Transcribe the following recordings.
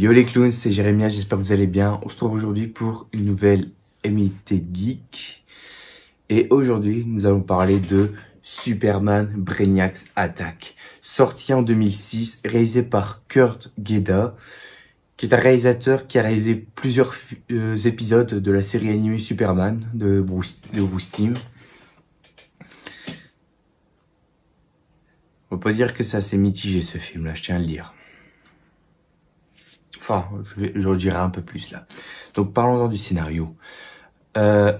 Yo les clowns, c'est Jérémia, j'espère que vous allez bien. On se retrouve aujourd'hui pour une nouvelle MIT Geek. Et aujourd'hui, nous allons parler de Superman Brainiac Attack. Sorti en 2006, réalisé par Kurt Gedda, qui est un réalisateur qui a réalisé plusieurs épisodes de la série animée Superman de Bruce Timm. On peut pas dire que c'est assez mitigé ce film là, je tiens à le dire. Enfin, je redirai un peu plus là. Donc parlons du scénario.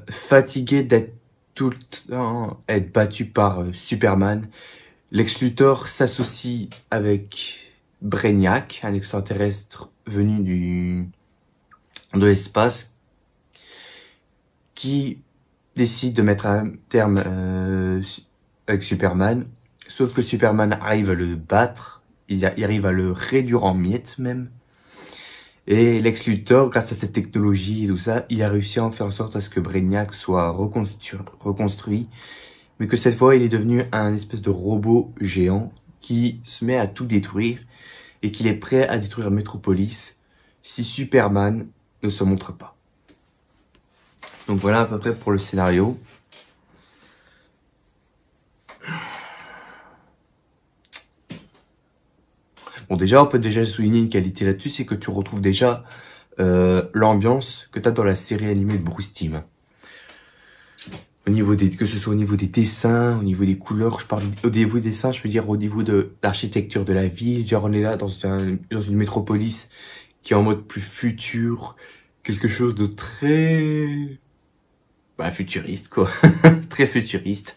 Fatigué d'être tout le temps être battu par Superman, Lex Luthor s'associe avec Brainiac, un extraterrestre venu de l'espace, qui décide de mettre un terme avec Superman. Sauf que Superman arrive à le battre, il arrive à le réduire en miettes même. Et Lex Luthor, grâce à cette technologie et tout ça, il a réussi à en faire en sorte à ce que Brainiac soit reconstruit, mais que cette fois, il est devenu un espèce de robot géant qui se met à tout détruire et qu'il est prêt à détruire Metropolis si Superman ne se montre pas. Donc voilà à peu près pour le scénario. Bon, déjà, on peut déjà souligner une qualité là-dessus, c'est que tu retrouves déjà l'ambiance que tu as dans la série animée de Bruce Timm. Au niveau que ce soit au niveau des dessins, au niveau des couleurs, je parle au niveau des dessins, je veux dire au niveau de l'architecture de la ville. Genre, on est là dans une métropolis qui est en mode plus futur, quelque chose de très futuriste quoi, très futuriste.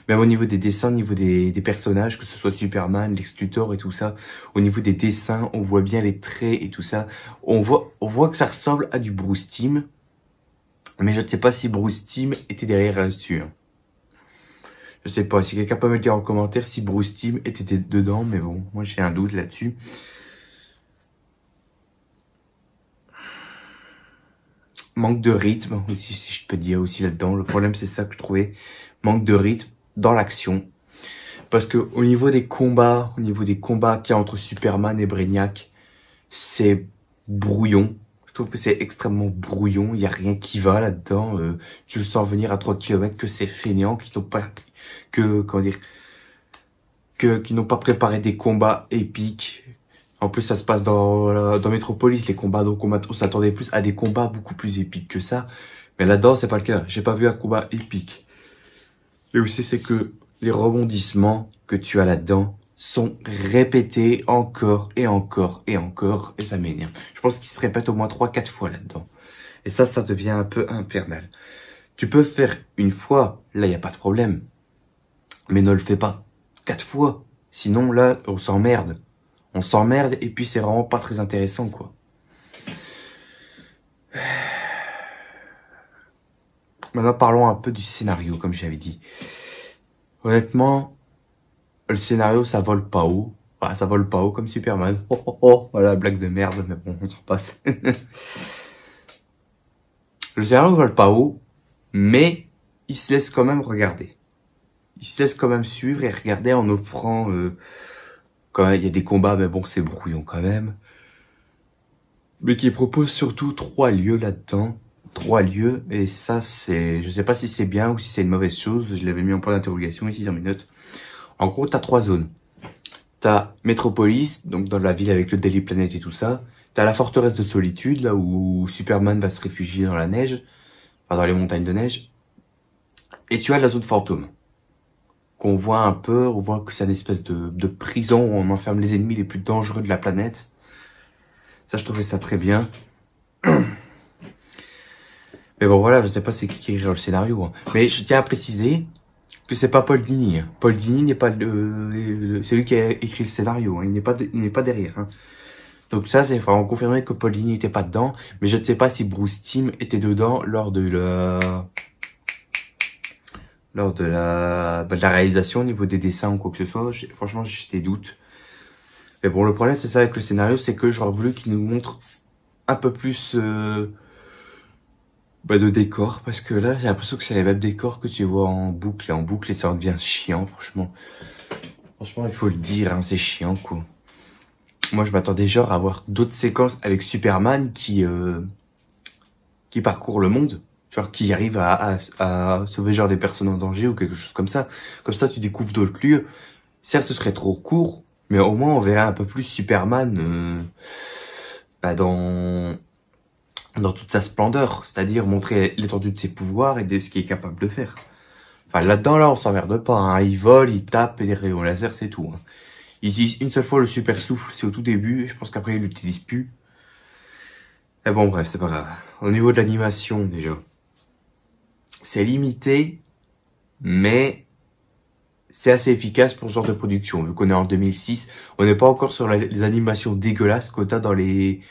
Même au niveau des dessins, au niveau des personnages, que ce soit Superman, Lex Luthor et tout ça, au niveau des dessins, on voit bien les traits et tout ça. On voit que ça ressemble à du Bruce Timm, mais je ne sais pas si Bruce Timm était derrière là-dessus. Je sais pas, si quelqu'un peut me le dire en commentaire si Bruce Timm était dedans, mais bon, moi j'ai un doute là-dessus. Manque de rythme, aussi, si je peux dire aussi là-dedans. Le problème, c'est ça que je trouvais. Manque de rythme dans l'action. Parce que au niveau des combats qu'il y a entre Superman et Brainiac, c'est brouillon. Je trouve que c'est extrêmement brouillon. Il y a rien qui va là-dedans. Tu le sens venir à 3 km que c'est fainéant, qui n'ont pas, qui n'ont pas préparé des combats épiques. En plus, ça se passe dans Metropolis, les combats. Donc, on s'attendait plus à des combats beaucoup plus épiques que ça. Mais là-dedans, c'est pas le cas. J'ai pas vu un combat épique. Et aussi, c'est que les rebondissements que tu as là-dedans sont répétés encore et encore et encore. Et ça m'énerve. Je pense qu'ils se répètent au moins 3-4 fois là-dedans. Et ça devient un peu infernal. Tu peux faire une fois, là, il n'y a pas de problème. Mais ne le fais pas 4 fois. Sinon, là, on s'emmerde. On s'emmerde et puis c'est vraiment pas très intéressant, quoi. Maintenant, parlons un peu du scénario, comme j'avais dit. Honnêtement, le scénario, ça vole pas haut. Enfin, ça vole pas haut comme Superman. Oh, oh, oh, voilà, blague de merde, mais bon, on s'en passe. Le scénario vole pas haut, mais il se laisse quand même regarder. Il se laisse quand même suivre et regarder en offrant... quand même, il y a des combats, mais bon, c'est brouillon quand même. Mais qui propose surtout 3 lieux là-dedans. 3 lieux, et ça c'est, je sais pas si c'est bien ou si c'est une mauvaise chose, je l'avais mis en point d'interrogation ici dans mes notes. En gros, t'as 3 zones. T'as Metropolis, donc dans la ville avec le Daily Planet et tout ça. T'as la forteresse de solitude, là où Superman va se réfugier dans la neige, enfin dans les montagnes de neige. Et tu as la zone fantôme, qu'on voit un peu, on voit que c'est une espèce de prison où on enferme les ennemis les plus dangereux de la planète. Ça, je trouvais ça très bien. Mais bon, voilà, je sais pas c'est qui écrit le scénario. Hein. Mais je tiens à préciser que c'est pas Paul Dini. Hein. Paul Dini n'est pas c'est lui qui a écrit le scénario. Hein. Il n'est pas derrière. Hein. Donc ça, c'est vraiment confirmé que Paul Dini n'était pas dedans. Mais je ne sais pas si Bruce Timm était dedans lors de la réalisation au niveau des dessins ou quoi que ce soit. Franchement, j'ai des doutes. Mais bon, le problème, c'est ça avec le scénario, c'est que j'aurais voulu qu'il nous montre un peu plus de décor, parce que là, j'ai l'impression que c'est les mêmes décors que tu vois en boucle et ça devient chiant, franchement. Franchement, il faut le dire, hein, c'est chiant, quoi. moi je m'attendais genre à avoir d'autres séquences avec Superman qui parcourt le monde, genre qui arrive à sauver genre des personnes en danger ou quelque chose comme ça. Comme ça, tu découvres d'autres lieux. Certes, ce serait trop court, mais au moins on verrait un peu plus Superman bah dans toute sa splendeur, c'est-à-dire montrer l'étendue de ses pouvoirs et de ce qu'il est capable de faire. Enfin, là-dedans, là, on s'emmerde pas, hein. Il vole, il tape, et des rayons laser, c'est tout, hein. Il utilise une seule fois le super souffle, c'est au tout début, et je pense qu'après, il l'utilise plus. Mais bon, bref, c'est pas grave. Au niveau de l'animation, déjà, c'est limité, mais c'est assez efficace pour ce genre de production. Vu qu'on est en 2006, on n'est pas encore sur les animations dégueulasses que t'as dans les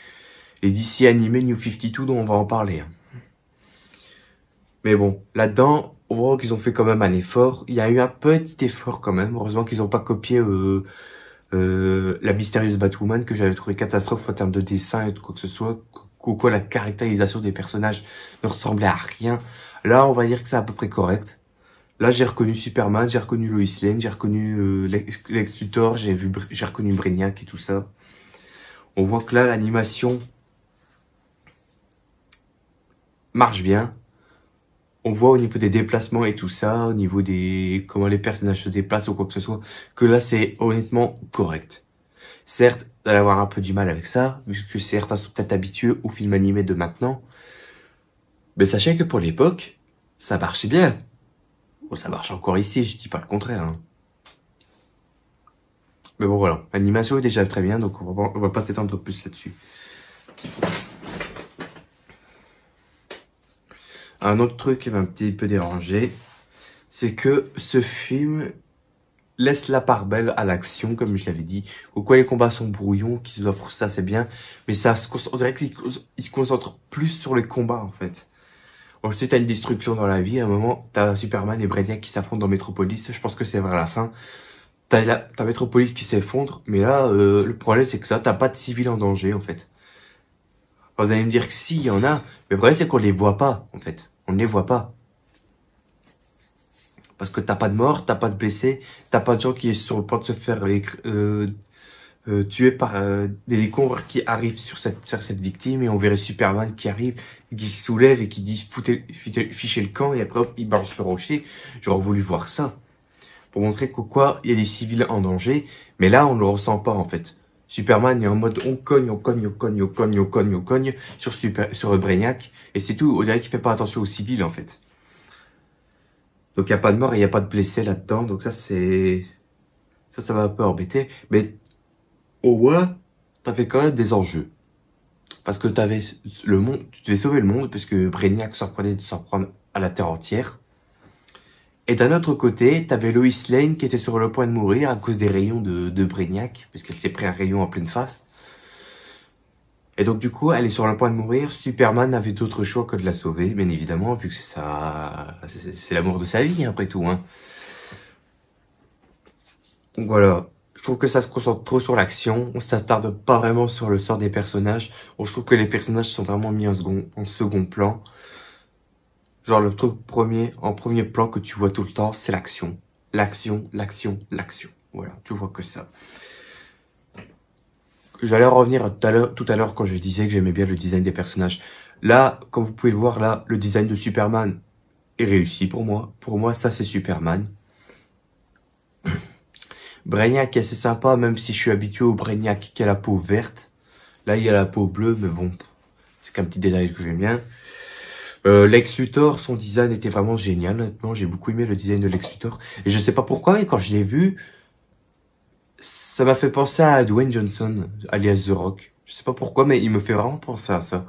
DC animés New 52 dont on va en parler, hein. Mais bon, là-dedans, on voit qu'ils ont fait quand même un effort. Il y a eu un petit effort quand même. Heureusement qu'ils n'ont pas copié la mystérieuse Batwoman que j'avais trouvé catastrophe en termes de dessin et de quoi que ce soit. Quoi, la caractérisation des personnages ne ressemblait à rien. Là, on va dire que c'est à peu près correct. Là, j'ai reconnu Superman, j'ai reconnu Lois Lane, j'ai reconnu Lex Luthor, j'ai reconnu Brainiac et tout ça. On voit que là, l'animation marche bien. On voit au niveau des déplacements et tout ça, au niveau des comment les personnages se déplacent ou quoi que ce soit, que là c'est honnêtement correct. Certes, vous allez avoir un peu du mal avec ça, vu que certains sont peut-être habitués aux films animés de maintenant. Mais sachez que pour l'époque, ça marchait bien. Bon, ça marche encore ici, je dis pas le contraire, hein. Mais bon voilà, l'animation est déjà très bien, donc on va pas s'étendre plus là-dessus. Un autre truc qui m'a un petit peu dérangé, c'est que ce film laisse la part belle à l'action, comme je l'avais dit. Pourquoi les combats sont brouillons, qu'ils offrent ça, c'est bien. Mais ça, on dirait qu'ils se concentrent plus sur les combats, en fait. Ensuite, t'as une destruction dans la vie. À un moment, t'as Superman et Brainiac qui s'affrontent dans Metropolis. Je pense que c'est vers la fin. T'as Metropolis qui s'effondre. Mais là, le problème, c'est que ça, t'as pas de civils en danger, en fait. Vous allez me dire que si, il y en a. Mais le problème, c'est qu'on les voit pas, en fait. On ne les voit pas. Parce que t'as pas de morts, t'as pas de blessés, t'as pas de gens qui sont sur le point de se faire tuer par des décombres qui arrivent sur cette victime, et on verrait Superman qui arrive, qui se soulève et qui dit fichez le camp, et après hop, il balance le rocher. J'aurais voulu voir ça. Pour montrer qu'au quoi, il y a des civils en danger, mais là on ne le ressent pas en fait. Superman est en mode on cogne sur Brainiac, et c'est tout, on dirait qu'il fait pas attention aux civils en fait. Donc il n'y a pas de mort et il n'y a pas de blessés là-dedans, donc ça c'est... Ça va un peu embêter, mais au moins, t'avais quand même des enjeux. Parce que t'avais le monde, tu devais sauver le monde, parce que Brainiac s'en prenait de s'en prendre à la Terre entière. Et d'un autre côté, t'avais Lois Lane qui était sur le point de mourir à cause des rayons de Brainiac, parce qu'elle s'est pris un rayon en pleine face. Et donc du coup, elle est sur le point de mourir. Superman n'avait d'autre choix que de la sauver, bien évidemment, vu que c'est l'amour de sa vie, hein, après tout, hein. Donc voilà. Je trouve que ça se concentre trop sur l'action. On s'attarde pas vraiment sur le sort des personnages. Je trouve que les personnages sont vraiment mis en second plan. Genre le truc en premier plan que tu vois tout le temps, c'est l'action. L'action. Voilà, tu vois que ça. J'allais revenir tout à l'heure quand je disais que j'aimais bien le design des personnages. Là, comme vous pouvez le voir, là, le design de Superman est réussi pour moi. Pour moi, ça c'est Superman. Brainiac est assez sympa, même si je suis habitué au Brainiac qui a la peau verte. Là, il y a la peau bleue, mais bon, c'est qu'un petit détail que j'aime bien. Lex Luthor, son design était vraiment génial, honnêtement. J'ai beaucoup aimé le design de Lex Luthor. Et je sais pas pourquoi, mais quand je l'ai vu, ça m'a fait penser à Dwayne Johnson, alias The Rock. Je sais pas pourquoi, mais il me fait vraiment penser à ça.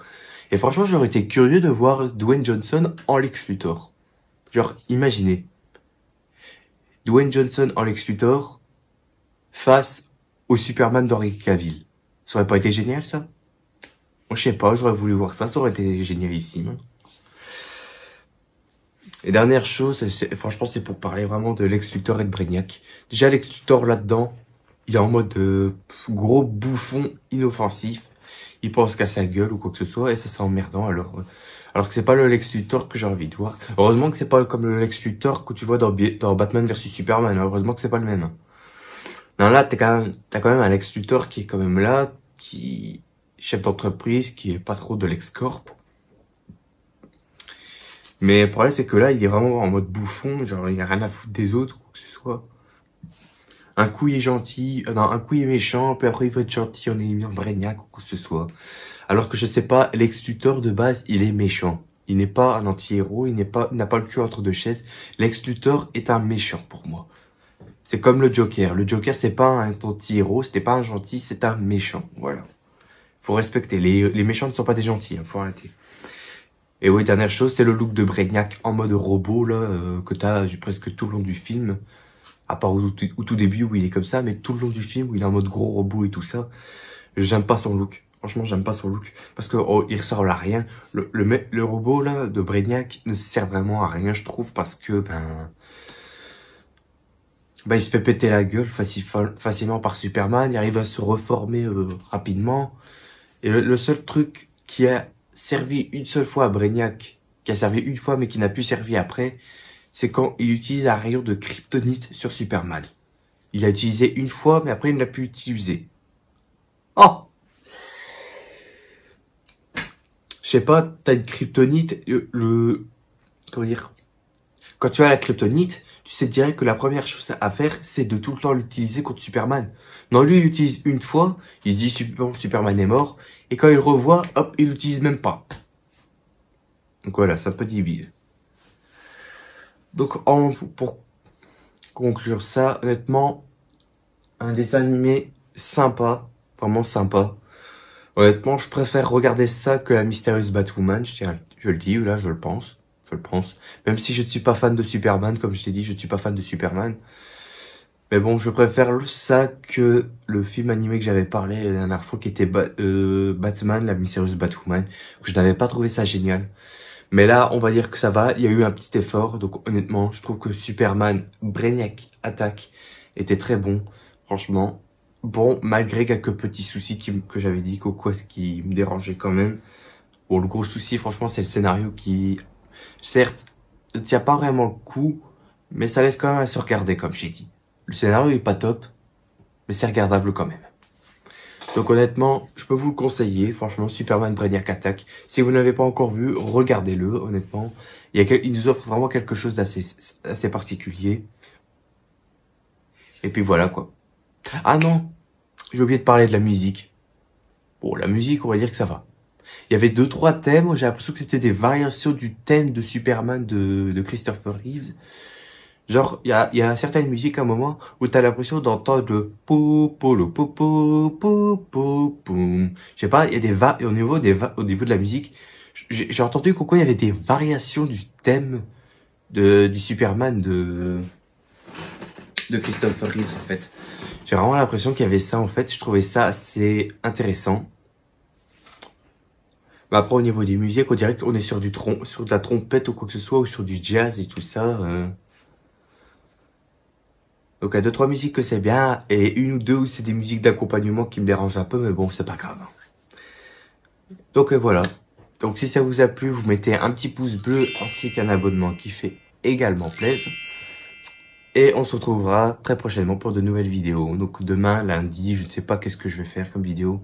Et franchement, j'aurais été curieux de voir Dwayne Johnson en Lex Luthor. Genre, imaginez. Dwayne Johnson en Lex Luthor face au Superman d'Henry Cavill. Ça aurait pas été génial, ça? Moi, je sais pas, j'aurais voulu voir ça, ça aurait été génialissime. Et dernière chose, franchement, c'est pour parler vraiment de Lex Luthor et de Brainiac. Déjà, Lex Luthor, là-dedans, il est en mode gros bouffon inoffensif. Il pense qu'à sa gueule ou quoi que ce soit, et ça, c'est emmerdant, alors que c'est pas le Lex Luthor que j'ai envie de voir. Heureusement que c'est pas comme le Lex Luthor que tu vois dans Batman vs Superman. Heureusement que c'est pas le même. Non, là, t'as quand même un Lex Luthor qui est quand même là, qui, chef d'entreprise, qui est pas trop de l'ex-corp. Mais le problème, c'est que là, il est vraiment en mode bouffon, genre, il a rien à foutre des autres, quoi que ce soit. Un coup, il est gentil, non, un coup, il est méchant, puis après, il peut être gentil, on est mis en Brainiac, ou quoi que ce soit. Alors que je sais pas, Lex Luthor, de base, il est méchant. Il n'est pas un anti-héros, il n'a pas le cul entre deux chaises. Lex Luthor est un méchant pour moi. C'est comme le Joker. Le Joker, c'est pas un anti-héros, c'était pas un gentil, c'est un méchant. Voilà. Faut respecter. Les méchants ne sont pas des gentils, hein, faut arrêter. Et oui, dernière chose, c'est le look de Brainiac en mode robot, là, que t'as presque tout le long du film. À part au tout début où il est comme ça, mais tout le long du film où il est en mode gros robot et tout ça. J'aime pas son look. Franchement, j'aime pas son look. Parce que, il ressemble à rien. Le robot, là, de Brainiac ne sert vraiment à rien, je trouve, parce que, il se fait péter la gueule facilement par Superman, il arrive à se reformer rapidement. Et le seul truc qui a servi une seule fois à Brainiac, qui a servi une fois mais qui n'a plus servi après, c'est quand il utilise un rayon de kryptonite sur Superman. Il l'a utilisé une fois mais après il ne l'a plus utilisé. Oh! Je sais pas, t'as une kryptonite, comment dire? Quand tu as la kryptonite, tu sais direct que la première chose à faire, c'est de tout le temps l'utiliser contre Superman. Non, lui, il l'utilise une fois, il se dit bon, Superman est mort, et quand il le revoit, hop, il l'utilise même pas. Donc voilà, c'est un peu débile. Donc, pour conclure ça, honnêtement, un dessin animé sympa, vraiment sympa. Honnêtement, je préfère regarder ça que la mystérieuse Batwoman, je le dis, là, je le pense. Je le pense. Même si je ne suis pas fan de Superman, comme je t'ai dit, je ne suis pas fan de Superman. Mais bon, je préfère ça que le film animé que j'avais parlé la dernière fois, qui était Batman, la mystérieuse Batwoman. Je n'avais pas trouvé ça génial. Mais là, on va dire que ça va. Il y a eu un petit effort. Donc honnêtement, je trouve que Superman, Brainiac Attack était très bon. Franchement. Bon, malgré quelques petits soucis que j'avais dit, qui me dérangeaient quand même. Bon, le gros souci, franchement, c'est le scénario qui... Certes, ne tient pas vraiment le coup, mais ça laisse quand même à se regarder, comme j'ai dit. Le scénario est pas top, mais c'est regardable quand même. Donc honnêtement, je peux vous le conseiller, franchement, Superman Brainiac Attack. Si vous n'avez pas encore vu, regardez-le, honnêtement. Il nous offre vraiment quelque chose d'assez particulier. Et puis voilà, quoi. Ah non, j'ai oublié de parler de la musique. Bon, la musique, on va dire que ça va. Il y avait 2-3 thèmes, j'ai l'impression que c'était des variations du thème de Superman de Christopher Reeves. Genre, il y a certaines musiques à un moment où t'as l'impression d'entendre le pou pou le pou pou pou pou poum. Je sais pas, il y a au niveau de la musique, j'ai entendu qu'au il y avait des variations du thème du Superman de Christopher Reeves en fait. J'ai vraiment l'impression qu'il y avait ça en fait, je trouvais ça assez intéressant. Mais après, au niveau des musiques, on dirait qu'on est sur de la trompette ou quoi que ce soit, ou sur du jazz et tout ça. Donc, il y a 2-3 musiques que c'est bien, et une ou deux où c'est des musiques d'accompagnement qui me dérangent un peu, mais bon, c'est pas grave. Donc, voilà. Donc, si ça vous a plu, vous mettez un petit pouce bleu, ainsi qu'un abonnement qui fait également plaisir. Et on se retrouvera très prochainement pour de nouvelles vidéos. Donc, demain, lundi, je ne sais pas qu'est-ce que je vais faire comme vidéo.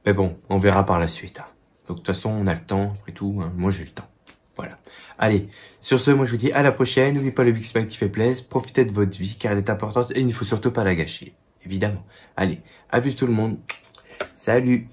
Mais bon, on verra par la suite. Donc de toute façon, on a le temps, après tout, hein. Moi j'ai le temps. Voilà. Allez, sur ce, moi je vous dis à la prochaine. N'oubliez pas le big smile qui fait plaisir. Profitez de votre vie car elle est importante et il ne faut surtout pas la gâcher. Évidemment. Allez, à plus tout le monde. Salut.